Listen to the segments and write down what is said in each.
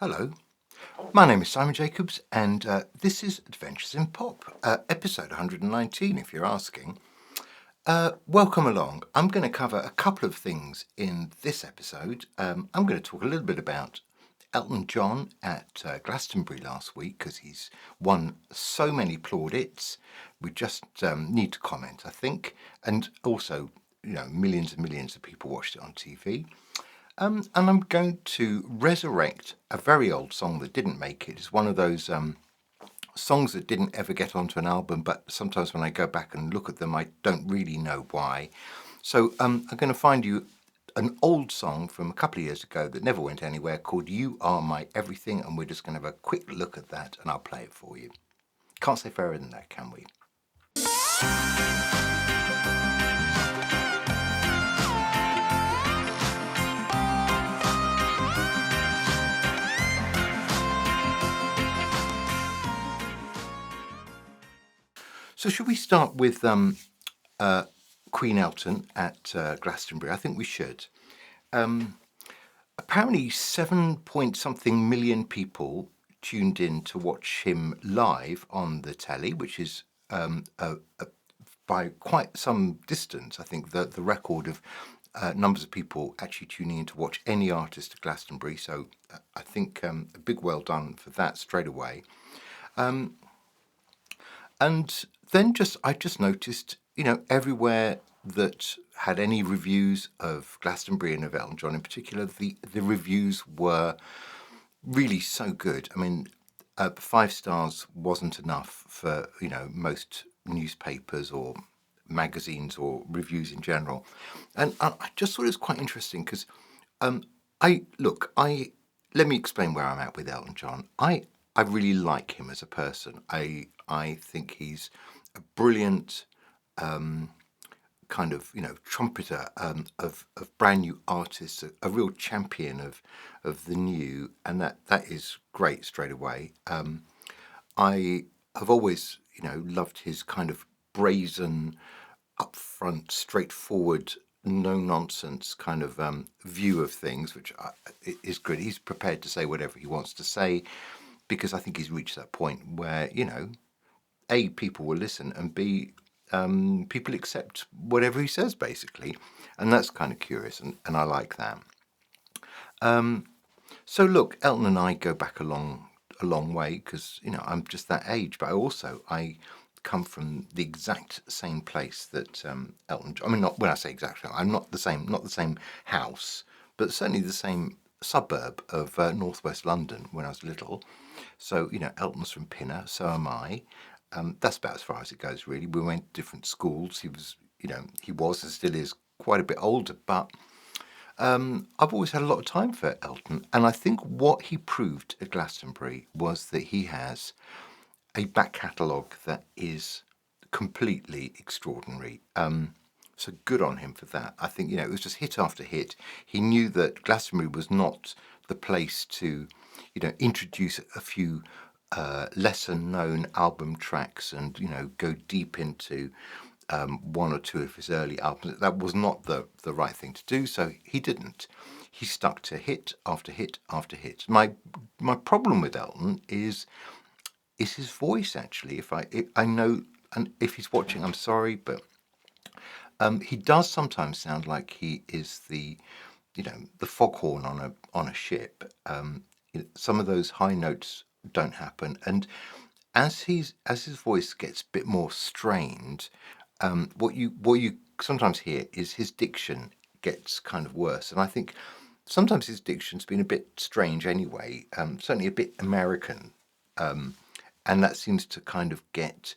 Hello, my name is Simon Jacobs, and this is Adventures in Pop, episode 119, if you're asking. Welcome along. I'm going to cover a couple of things in this episode. I'm going to talk a little bit about Elton John at Glastonbury last week, because he's won so many plaudits. We just need to comment, I think, and also, millions and millions of people watched it on TV. And I'm going to resurrect a very old song that didn't make it. It's one of those songs that didn't ever get onto an album, but sometimes when I go back and look at them, I don't really know why. So I'm going to find you an old song from a couple of years ago that never went anywhere called You Are My Everything, and we're just going to have a quick look at that, and I'll play it for you. Can't say fairer than that, can we? So should we start with Queen Elton at Glastonbury? I think we should. Apparently 7 point something million people tuned in to watch him live on the telly, which is by quite some distance, I think, the record of numbers of people actually tuning in to watch any artist at Glastonbury. So I think a big well done for that straight away. And then I just noticed, everywhere that had any reviews of Glastonbury and of Elton John in particular, the reviews were really so good. I mean, 5 stars wasn't enough for, most newspapers or magazines or reviews in general. And I just thought it was quite interesting because let me explain where I'm at with Elton John. I really like him as a person. I think he's a brilliant kind of trumpeter of brand new artists, a real champion of the new, and that is great straight away. I have always loved his kind of brazen, upfront, straightforward, no nonsense kind of view of things, which is good. He's prepared to say whatever he wants to say, because I think he's reached that point where, A, people will listen, and B, people accept whatever he says, basically. And that's kind of curious, and I like that. So look, Elton and I go back a long way, because, I'm just that age, but I come from the exact same place that Elton. I mean, not when I say exactly, I'm not the same house, but certainly the same suburb of northwest London when I was little. So Elton's from Pinner, so am I. That's about as far as it goes, really. We went to different schools. He was and still is quite a bit older, but I've always had a lot of time for Elton, and I think what he proved at Glastonbury was that he has a back catalogue that is completely extraordinary. So good on him for that. I think, it was just hit after hit. He knew that Glastonbury was not the place to, introduce a few lesser known album tracks and, go deep into one or two of his early albums. That was not the right thing to do, so he didn't. He stuck to hit after hit after hit. My problem with Elton is his voice, actually. If I know, and if he's watching, I'm sorry, but he does sometimes sound like he is the foghorn on a ship. Some of those high notes don't happen, and as his voice gets a bit more strained, what you sometimes hear is his diction gets kind of worse, and I think sometimes his diction's been a bit strange anyway, certainly a bit American, and that seems to kind of get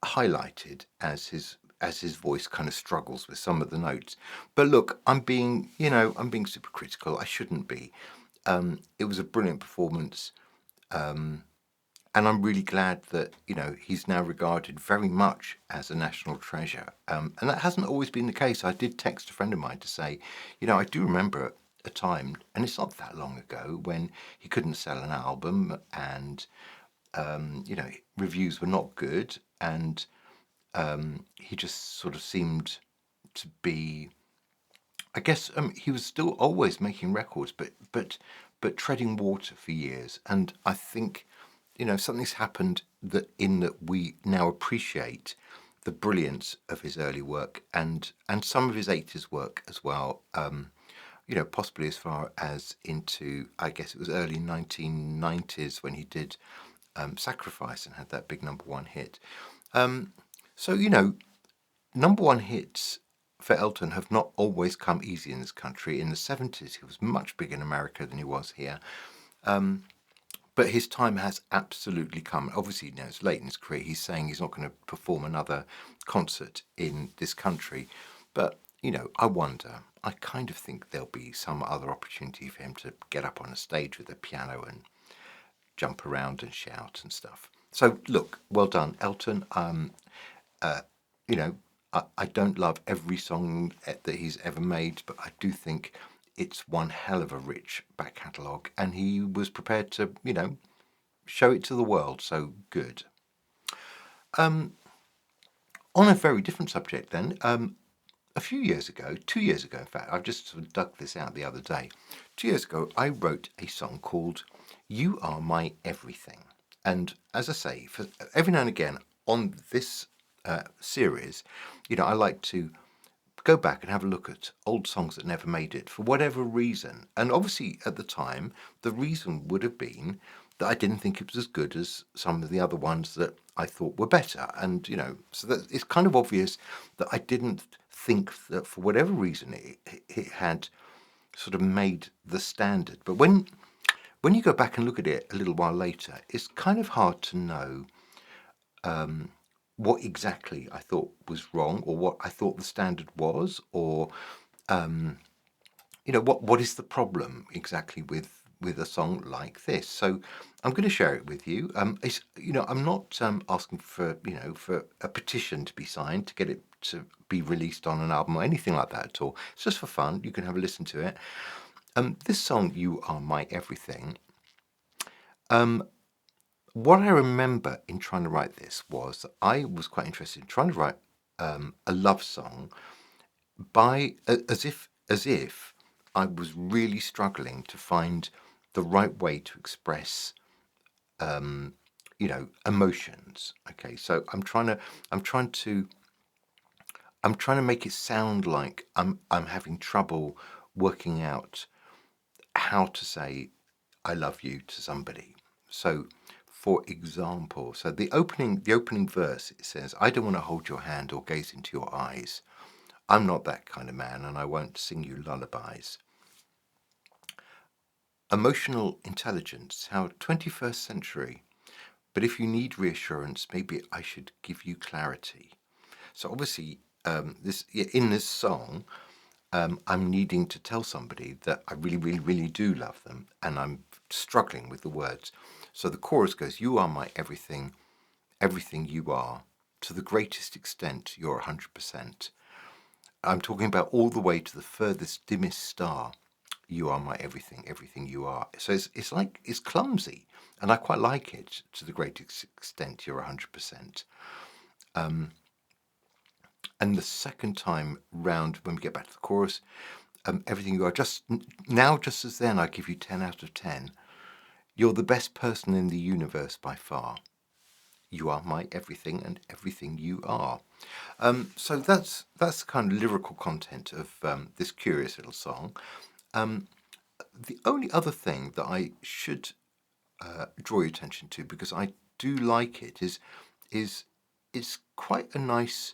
highlighted as his voice kind of struggles with some of the notes. But look, I'm being super critical. I shouldn't be. It was a brilliant performance, and I'm really glad that he's now regarded very much as a national treasure. And that hasn't always been the case. I did text a friend of mine to say, I do remember a time, and it's not that long ago, when he couldn't sell an album, and reviews were not good, and he just sort of seemed to be, I guess, he was still always making records, but but treading water for years. And I think, something's happened that we now appreciate the brilliance of his early work and some of his 80s work as well. Possibly as far as into, I guess it was early 1990s when he did Sacrifice and had that big number one hit. So, number one hits for Elton have not always come easy in this country. In the 70s, he was much bigger in America than he was here. But his time has absolutely come. Obviously, it's late in his career. He's saying he's not going to perform another concert in this country. But, I wonder, I kind of think there'll be some other opportunity for him to get up on a stage with a piano and jump around and shout and stuff. So, look, well done, Elton. I don't love every song that he's ever made, but I do think it's one hell of a rich back catalogue, and he was prepared to, show it to the world. So good. On a very different subject then, a few years ago, 2 years ago, in fact, I've just sort of dug this out the other day. 2 years ago, I wrote a song called You Are My Everything. And as I say, for every now and again on this series, I like to go back and have a look at old songs that never made it for whatever reason. And obviously at the time, the reason would have been that I didn't think it was as good as some of the other ones that I thought were better. And, so that it's kind of obvious that I didn't think that for whatever reason it had sort of made the standard. But when you go back and look at it a little while later, it's kind of hard to know what exactly I thought was wrong, or what I thought the standard was, or what is the problem exactly with a song like this. So I'm going to share it with you. It's I'm not asking for for a petition to be signed to get it to be released on an album or anything like that at all. It's just for fun. You can have a listen to it. This song, You Are My Everything. What I remember in trying to write this was that I was quite interested in trying to write a love song as if I was really struggling to find the right way to express emotions. Okay, so I'm trying to make it sound like I'm having trouble working out how to say I love you to somebody. So, for example, the opening verse, it says, I don't want to hold your hand or gaze into your eyes. I'm not that kind of man, and I won't sing you lullabies. Emotional intelligence, how 21st century. But if you need reassurance, maybe I should give you clarity. So obviously, in this song, I'm needing to tell somebody that I really, really, really do love them, and I'm struggling with the words. So the chorus goes, you are my everything, everything you are. To the greatest extent, you're 100%. I'm talking about all the way to the furthest, dimmest star. You are my everything, everything you are. So it's clumsy, and I quite like it. To the greatest extent, you're 100%. And the second time round, when we get back to the chorus, everything you are, just as then, I give you 10 out of 10. You're the best person in the universe by far. You are my everything and everything you are. So that's the kind of lyrical content of this curious little song. The only other thing that I should draw your attention to, because I do like it, is it's quite a nice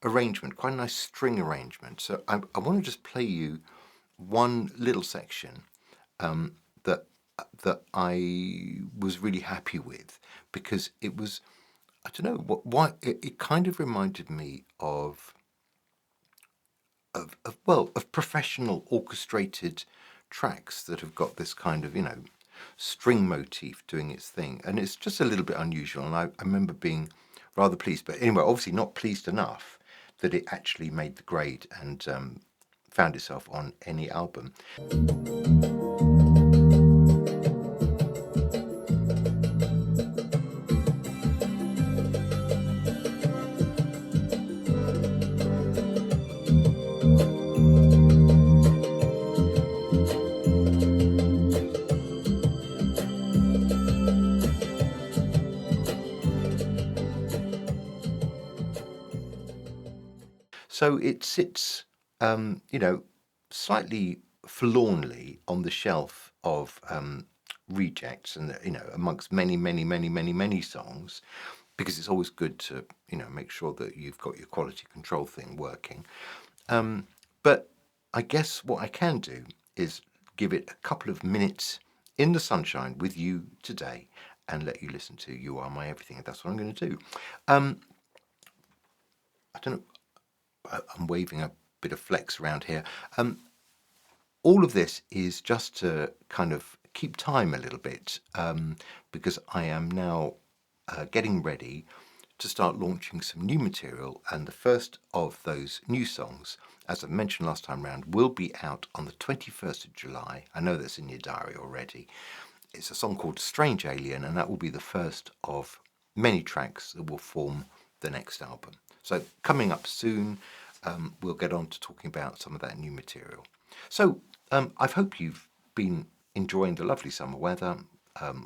arrangement, quite a nice string arrangement. So I want to just play you one little section that I was really happy with, because it was, I don't know why it kind of reminded me of professional orchestrated tracks that have got this kind of string motif doing its thing, and it's just a little bit unusual. And I remember being rather pleased, but anyway, obviously not pleased enough that it actually made the grade and found itself on any album. So it sits, slightly forlornly on the shelf of rejects, and amongst many, many, many, many, many songs, because it's always good to make sure that you've got your quality control thing working. But I guess what I can do is give it a couple of minutes in the sunshine with you today and let you listen to You Are My Everything. And that's what I'm going to do. I don't know. I'm waving a bit of flex around here. All of this is just to kind of keep time a little bit, because I am now getting ready to start launching some new material, and the first of those new songs, as I mentioned last time round, will be out on the 21st of July. I know that's in your diary already. It's a song called Strange Alien, and that will be the first of many tracks that will form the next album. So coming up soon, we'll get on to talking about some of that new material. So I hope you've been enjoying the lovely summer weather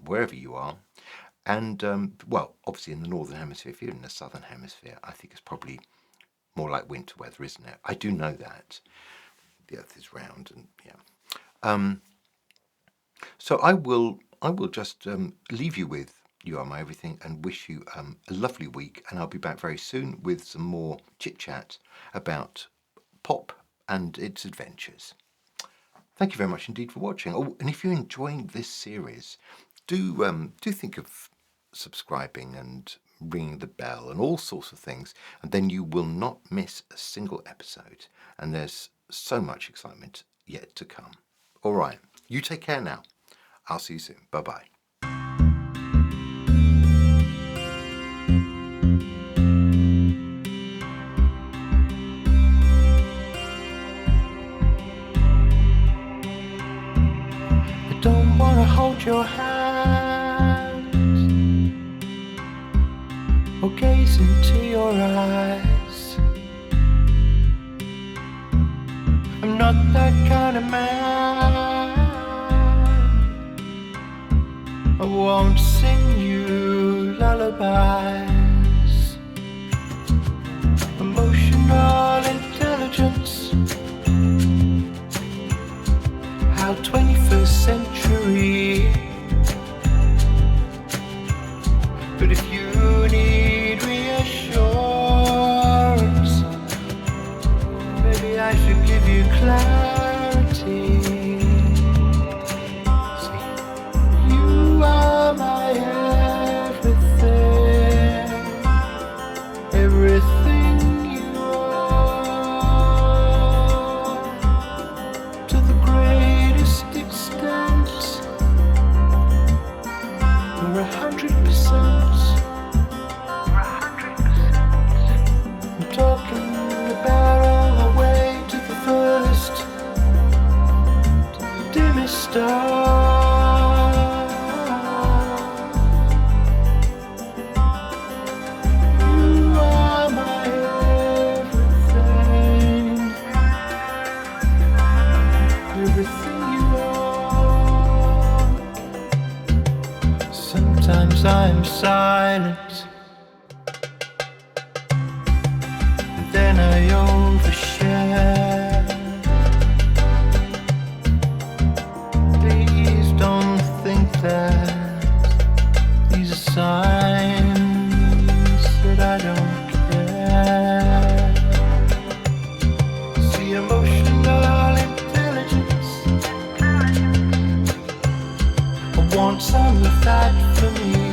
wherever you are. And, obviously in the Northern Hemisphere. If you're in the Southern Hemisphere, I think it's probably more like winter weather, isn't it? I do know that. The Earth is round, and yeah. So I will just leave you with You Are My Everything and wish you a lovely week. And I'll be back very soon with some more chit-chat about pop and its adventures. Thank you very much indeed for watching. Oh, and if you're enjoying this series, do think of subscribing and ringing the bell and all sorts of things, and then you will not miss a single episode. And there's so much excitement yet to come. All right, you take care now. I'll see you soon. Bye-bye. I don't want to hold your hand or gaze into your eyes. I'm not that kind of man. I won't sing you lullabies. Emotional intelligence, how 21st century. But if you need reassurance, maybe I should give you clarity. See, you are my everything, everything you are, to the greatest extent. You're 100%. I'm talking about all the way to the furthest, to the dimmest star. You are my everything, everything you are. Sometimes I'm silent, and then I overshare. Please don't think that these are signs that I don't care. See, emotional intelligence, I want some of that for me.